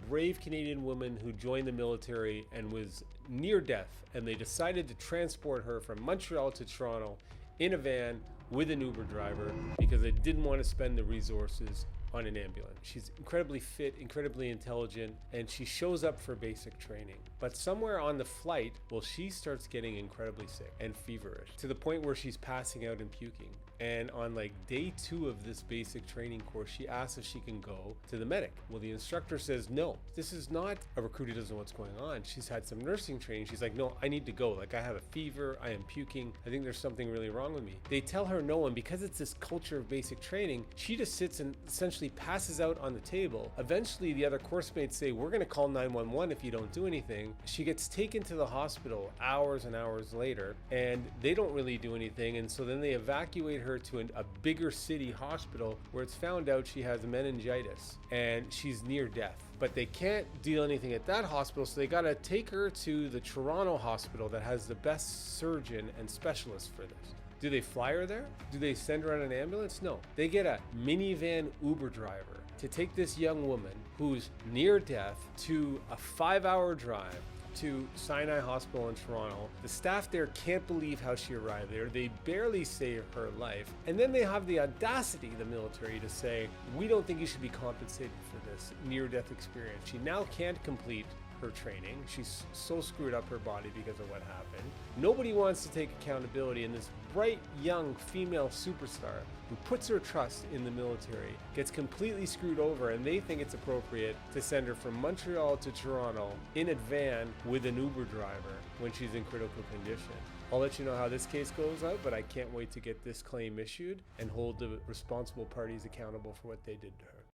brave Canadian woman who joined the military and was near death, and they decided to transport her from Montreal to Toronto in a van with an Uber driver because they didn't want to spend the resources on an ambulance. She's incredibly fit, incredibly intelligent, and she shows up for basic training. But somewhere on the flight, well, she starts getting incredibly sick and feverish to the point where she's passing out and puking. And on like day 2 of this basic training course, she asks if she can go to the medic. Well, the instructor says, no, this is not a recruit who doesn't know what's going on. She's had some nursing training. She's like, no, I need to go. Like, I have a fever, I am puking. I think there's something really wrong with me. They tell her no, and because it's this culture of basic training, she just sits and essentially passes out on the table. Eventually, the other course mates say, we're going to call 911 if you don't do anything. She gets taken to the hospital hours and hours later, and they don't really do anything. And so then they evacuate her to a bigger city hospital where it's found out she has meningitis and she's near death. But they can't do anything at that hospital, so they got to take her to the Toronto hospital that has the best surgeon and specialist for this. Do they fly her there? Do they send her on an ambulance? No. They get a minivan Uber driver to take this young woman who's near death to a 5-hour drive to Sinai Hospital in Toronto. The staff there can't believe how she arrived there. They barely save her life. And then they have the audacity, the military, to say, we don't think you should be compensated for this near-death experience. She now can't complete her training. She's so screwed up her body because of what happened. Nobody wants to take accountability, and this bright young female superstar who puts her trust in the military gets completely screwed over, and they think it's appropriate to send her from Montreal to Toronto in a van with an Uber driver when she's in critical condition. I'll let you know how this case goes out, but I can't wait to get this claim issued and hold the responsible parties accountable for what they did to her.